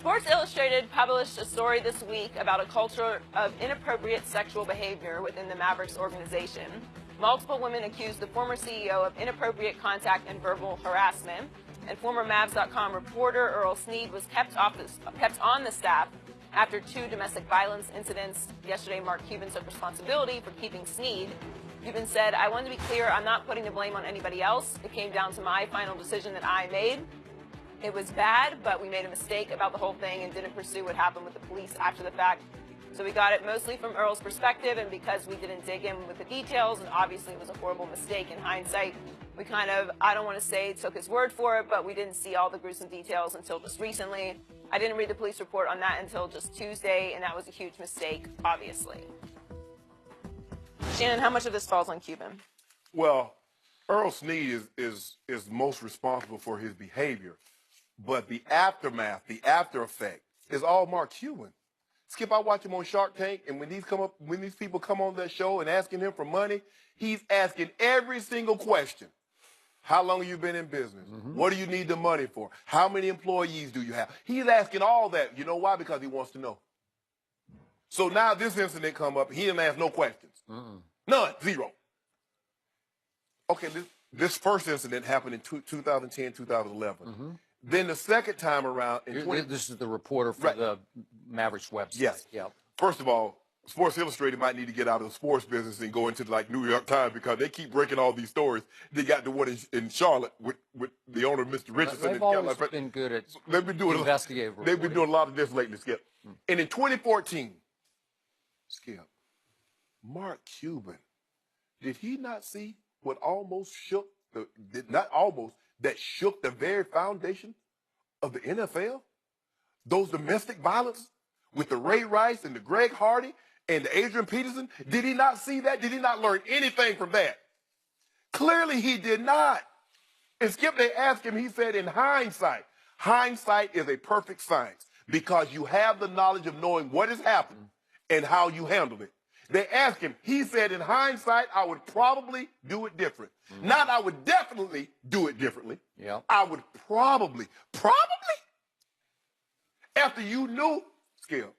Sports Illustrated published a story this week about a culture of inappropriate sexual behavior within the Mavericks organization. Multiple women accused the former CEO of inappropriate contact and verbal harassment, and former Mavs.com reporter Earl Snead was kept on the staff after 2 domestic violence incidents. Yesterday, Mark Cuban took responsibility for keeping Snead. Cuban said, "I want to be clear, I'm not putting the blame on anybody else. It came down to my final decision that I made. It was bad, but we made a mistake about the whole thing and didn't pursue what happened with the police after the fact." So we got it mostly from Earl's perspective, and because we didn't dig in with the details, and obviously it was a horrible mistake in hindsight, we kind of, I don't want to say took his word for it, but we didn't see all the gruesome details until just recently. I didn't read the police report on that until just Tuesday, and that was a huge mistake, obviously. Shannon, how much of this falls on Cuban? Well, Earl Snead is most responsible for his behavior, but the aftermath, the after effect, is all Mark Cuban. Skip, I watch him on Shark Tank, and when these people come on that show and asking him for money, he's asking every single question. How long have you been in business? What do you need the money for? How many employees do you have? He's asking all that. You know why? Because he wants to know. So now this incident come up, he didn't ask no questions. None, zero. Okay, this first incident happened in 2010, 2011. Then the second time around in this is the reporter for the Mavericks website. Yes. Yep. First of all, Sports Illustrated might need to get out of the sports business and go into like New York Times, because they keep breaking all these stories. They got the one in Charlotte with the owner, Mr. Richardson. They've always been good at investigative reporting. They've been doing a lot of this lately, Skip. And in 2014, Skip, Mark Cuban, did he not see what almost shook that shook the very foundation of the NFL? Those domestic violence with the Ray Rice and the Greg Hardy and the Adrian Peterson. Did he not see that? Did he not learn anything from that? Clearly he did not. And Skip, they asked him, he said, in hindsight is a perfect science, because you have the knowledge of knowing what has happened and how you handled it. They asked him, he said, in hindsight, I would probably do it different. Not I would definitely do it differently. Yeah. I would probably. After you knew, Skip,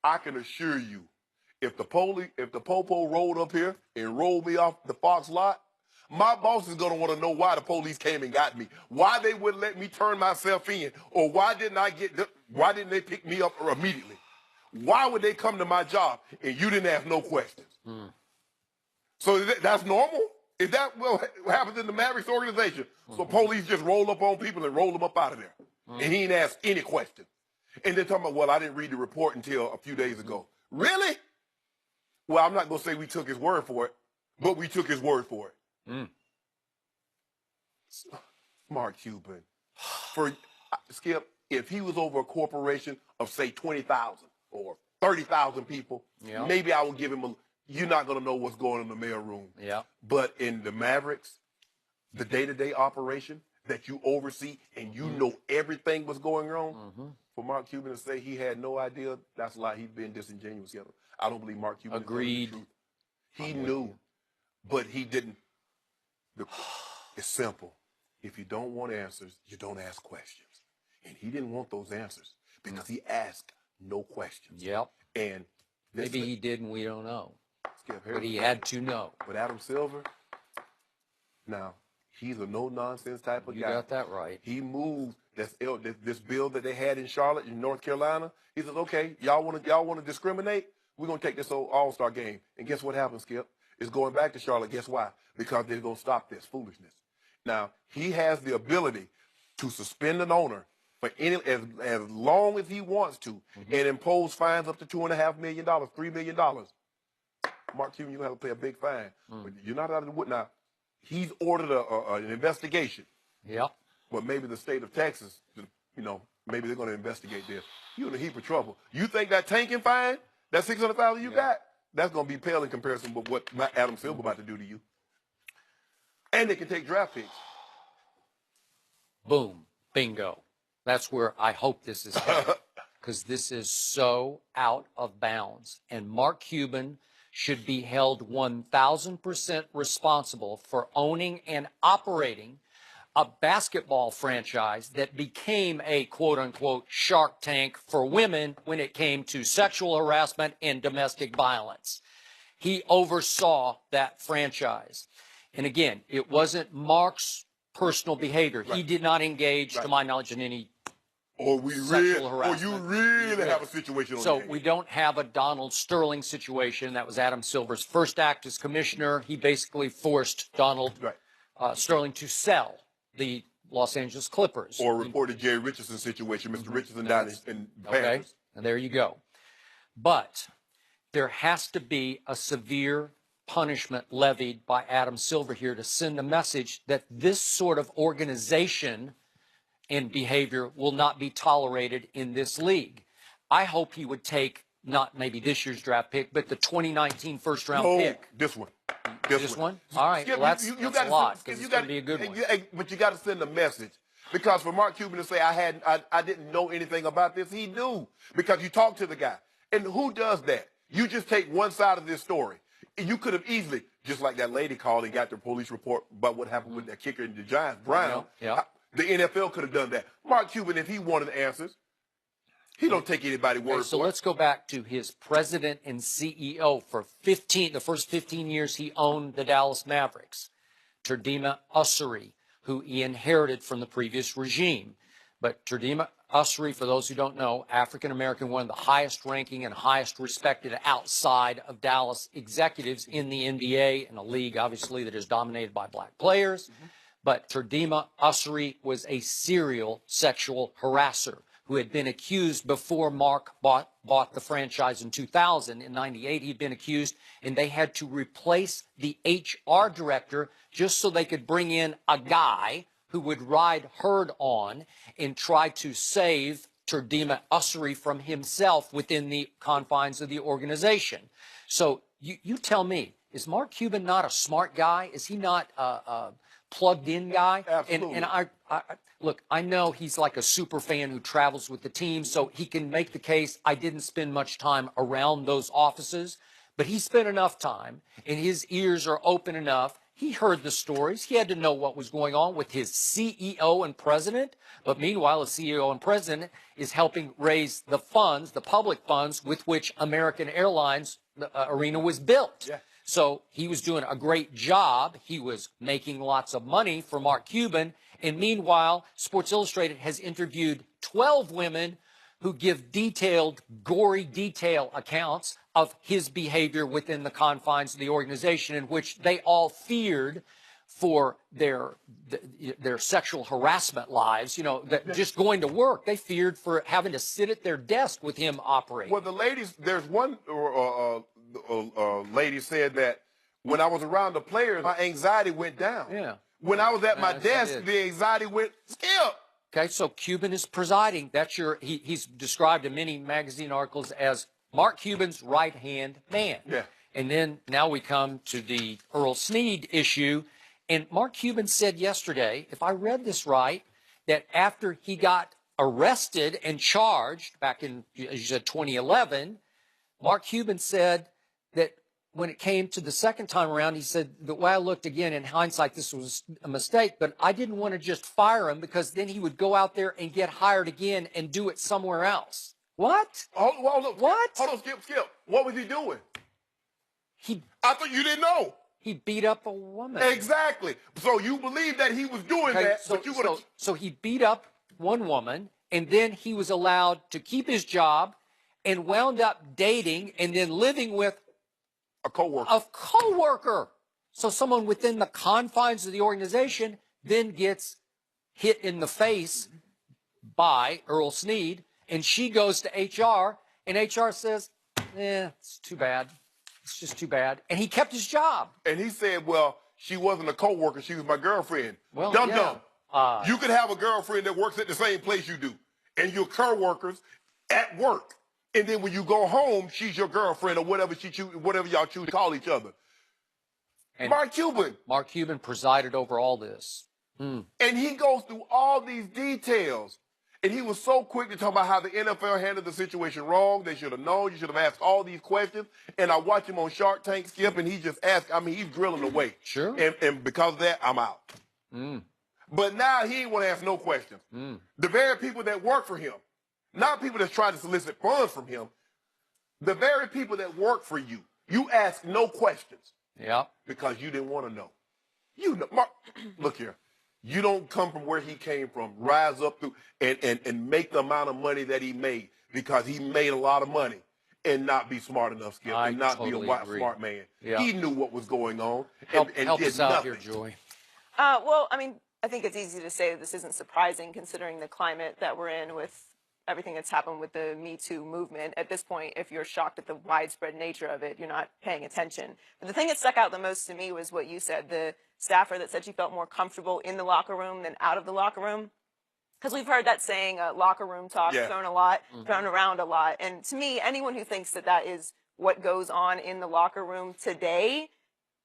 I can assure you, if the popo rolled up here and rolled me off the Fox lot, my boss is going to want to know why the police came and got me, why they wouldn't let me turn myself in, or why didn't they pick me up immediately? Why would they come to my job and you didn't ask no questions? So that's normal? Is that what happens in the Mavericks organization? So police just roll up on people and roll them up out of there. And he didn't ask any questions. And they're talking about, well, I didn't read the report until a few days ago. Really? Well, I'm not going to say we took his word for it, but we took his word for it. Mark Cuban. Skip, if he was over a corporation of, say, 20,000 or 30,000 people, maybe I would give him you're not going to know what's going on in the mailroom. Yeah. But in the Mavericks, the day-to-day operation that you oversee and you know everything was going on, for Mark Cuban to say he had no idea, that's a lie. He's been disingenuous. I don't believe Mark Cuban. Agreed. He knew, but he didn't. It's simple. If you don't want answers, you don't ask questions. And he didn't want those answers because he asked no questions. Yep. And maybe he did and we don't know. Skip, but he had to know. But Adam Silver, now, he's a no-nonsense type of guy. You got that right. He moved this bill that they had in Charlotte, in North Carolina. He says, okay, y'all want to discriminate? We're going to take this all-star game. And guess what happens, Skip? It's going back to Charlotte. Guess why? Because they're going to stop this foolishness. Now, he has the ability to suspend an owner for as long as he wants to and impose fines up to $2.5 million, $3 million. Mark Cuban, you're going to have to pay a big fine. But you're not out of the wood. Now, he's ordered an investigation. Yep. But maybe the state of Texas, maybe they're going to investigate this. You're in a heap of trouble. You think that tanking fine, that $600,000 you got, that's going to be pale in comparison with what Adam Silver about to do to you. And they can take draft picks. Boom. Bingo. That's where I hope this is headed, because this is so out of bounds. And Mark Cuban should be held 1,000% responsible for owning and operating a basketball franchise that became a quote-unquote Shark Tank for women when it came to sexual harassment and domestic violence. He oversaw that franchise. And again, it wasn't Mark's personal behavior. Right. He did not engage, to my knowledge, in any sexual harassment. Or you really have a situation on So we don't have a Donald Sterling situation. That was Adam Silver's first act as commissioner. He basically forced Donald Sterling to sell the Los Angeles Clippers. Or reported Jerry Richardson situation, Mr. Richardson down in Panthers. Okay, and there you go. But there has to be a severe punishment levied by Adam Silver here to send a message that this sort of organization and behavior will not be tolerated in this league. I hope he would take not maybe this year's draft pick, but the 2019 first-round pick. This one. This one? All right, well, that's a lot, because it's going to be a good one. But you got to send a message. Because for Mark Cuban to say, I didn't know anything about this, he knew. Because you talked to the guy. And who does that? You just take one side of this story. You could have easily, just like that lady called and got the police report about what happened with that kicker in the Giants, Brown. The NFL could have done that. Mark Cuban, if he wanted answers, he don't take anybody's word for it. So let's go back to his president and CEO for the first 15 years he owned the Dallas Mavericks, Terdema Ussery, who he inherited from the previous regime. But Terdema Ussery, for those who don't know, African-American, one of the highest ranking and highest respected outside of Dallas executives in the NBA, in a league, obviously, that is dominated by black players. But Terdema Ussery was a serial sexual harasser who had been accused before Mark bought the franchise in 2000. In 98, he'd been accused, and they had to replace the HR director just so they could bring in a guy who would ride herd on and try to save Terdema Ussery from himself within the confines of the organization. So you tell me, is Mark Cuban not a smart guy? Is he not a plugged-in guy? Absolutely. And I look, I know he's like a super fan who travels with the team, so he can make the case, I didn't spend much time around those offices, but he spent enough time, and his ears are open enough. He heard the stories. He had to know what was going on with his CEO and president. But meanwhile, the CEO and president is helping raise the funds, the public funds, with which American Airlines arena was built. Yeah. So he was doing a great job. He was making lots of money for Mark Cuban. And meanwhile, Sports Illustrated has interviewed 12 women who give detailed, gory detail accounts of his behavior within the confines of the organization, in which they all feared for their sexual harassment lives, you know, that just going to work. They feared for having to sit at their desk with him operating. Well, the ladies, there's one lady said that when I was around the players, my anxiety went down. Yeah. When I was at my desk, the anxiety went skip. Okay, so Cuban is presiding. That's he's described in many magazine articles as Mark Cuban's right-hand man. Yeah. And then now we come to the Earl Snead issue. And Mark Cuban said yesterday, if I read this right, that after he got arrested and charged back in, as you said, 2011, Mark Cuban said that when it came to the second time around, he said, the way I looked again, in hindsight, this was a mistake, but I didn't want to just fire him because then he would go out there and get hired again and do it somewhere else. What? Hold on. What? Hold on, Skip. What was he doing? I thought you didn't know. He beat up a woman. Exactly. So you believe that he was doing that, but you would have... So he beat up one woman, and then he was allowed to keep his job and wound up dating and then living with a coworker. A coworker. So someone within the confines of the organization then gets hit in the face by Earl Snead, and she goes to HR, and HR says, it's too bad. It's just too bad. And he kept his job. And he said, well, she wasn't a coworker. She was my girlfriend. Well, Dumb. You could have a girlfriend that works at the same place you do, and you're coworkers at work. And then when you go home, she's your girlfriend or whatever whatever y'all choose to call each other. And Mark Cuban presided over all this. And he goes through all these details. And he was so quick to talk about how the NFL handled the situation wrong. They should have known. You should have asked all these questions. And I watch him on Shark Tank, Skip, and he just asked. I mean, he's drilling away. Sure. And because of that, I'm out. But now he ain't want to ask no questions. The very people that work for him, not people that's trying to solicit funds from him, the very people that work for you, you ask no questions. Yeah. Because you didn't want to know. You know, Mark, look here. You don't come from where he came from, rise up through and make the amount of money that he made because he made a lot of money and not be smart enough, Skip, and not totally be a agree. smart man. Yeah. He knew what was going on Help and us did out nothing. here, Joy. Well, I mean, I think it's easy to say that this isn't surprising considering the climate that we're in with everything that's happened with the Me Too movement. At this point, if you're shocked at the widespread nature of it, you're not paying attention. But the thing that stuck out the most to me was what you said, the staffer that said she felt more comfortable in the locker room than out of the locker room. Because we've heard that saying, locker room talk, thrown around a lot. And to me, anyone who thinks that that is what goes on in the locker room today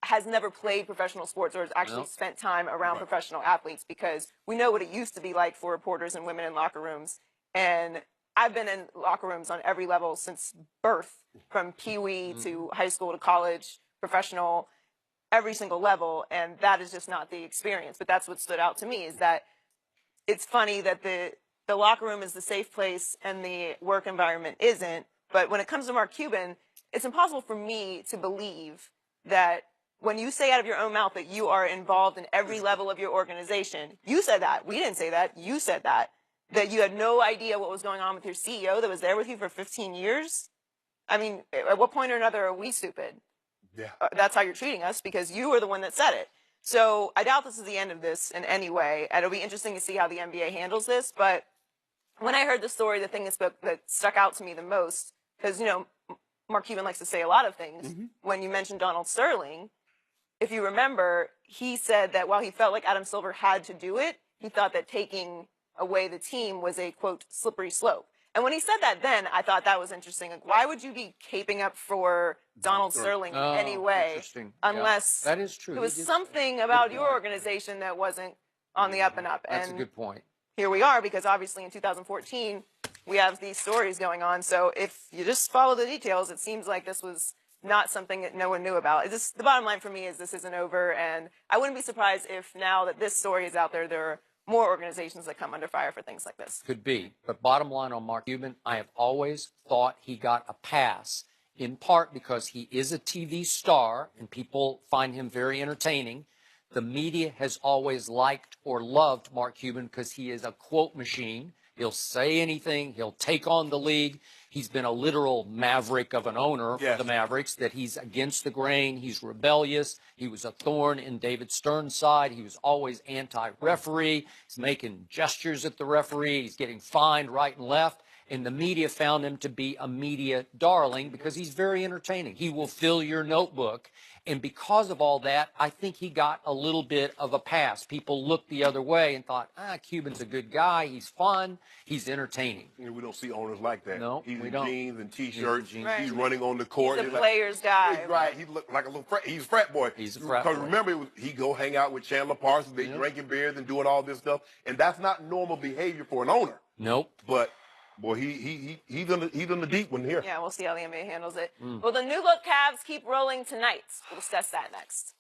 has never played professional sports or has actually spent time around professional athletes, because we know what it used to be like for reporters and women in locker rooms. And I've been in locker rooms on every level since birth, from Pee-wee to high school to college, professional, every single level. And that is just not the experience. But that's what stood out to me, is that it's funny that the locker room is the safe place and the work environment isn't. But when it comes to Mark Cuban, it's impossible for me to believe that when you say out of your own mouth that you are involved in every level of your organization, you said that. We didn't say that. You said that you had no idea what was going on with your CEO that was there with you for 15 years. I mean, at what point or another are we stupid? Yeah. That's how you're treating us, because you were the one that said it. So I doubt this is the end of this in any way. And it'll be interesting to see how the NBA handles this. But when I heard the story, the thing that stuck out to me the most, because, you know, Mark Cuban likes to say a lot of things. When you mentioned Donald Sterling, if you remember, he said that while he felt like Adam Silver had to do it, he thought that taking away the team was a, quote, slippery slope. And when he said that then, I thought that was interesting. Like, why would you be caping up for Donald Sterling anyway, unless that is true. There was something about your organization that wasn't on the up and up. That's a good point. Here we are, because obviously in 2014, we have these stories going on. So if you just follow the details, it seems like this was not something that no one knew about. The bottom line for me is this isn't over, and I wouldn't be surprised if now that this story is out there, there are more organizations that come under fire for things like this. Could be. But bottom line on Mark Cuban, I have always thought he got a pass, in part because he is a TV star and people find him very entertaining. The media has always liked or loved Mark Cuban because he is a quote machine. He'll say anything. He'll take on the league. He's been a literal maverick of an owner for the Mavericks, that he's against the grain. He's rebellious. He was a thorn in David Stern's side. He was always anti-referee. He's making gestures at the referee. He's getting fined right and left. And the media found him to be a media darling because he's very entertaining. He will fill your notebook. And because of all that, I think he got a little bit of a pass. People looked the other way and thought, Cuban's a good guy. He's fun. He's entertaining. We don't see owners like that. No, he's we in don't. jeans and T-shirts. He's running on the court. He's a player's guy. Right. He looked like a little frat. He's a frat boy. He's a frat boy. Because remember, he go hang out with Chandler Parsons. They drinking beers and doing all this stuff. And that's not normal behavior for an owner. Nope. But boy, he's in the deep one here. Yeah, we'll see how the NBA handles it. Well, the new look Cavs keep rolling tonight. We'll discuss that next.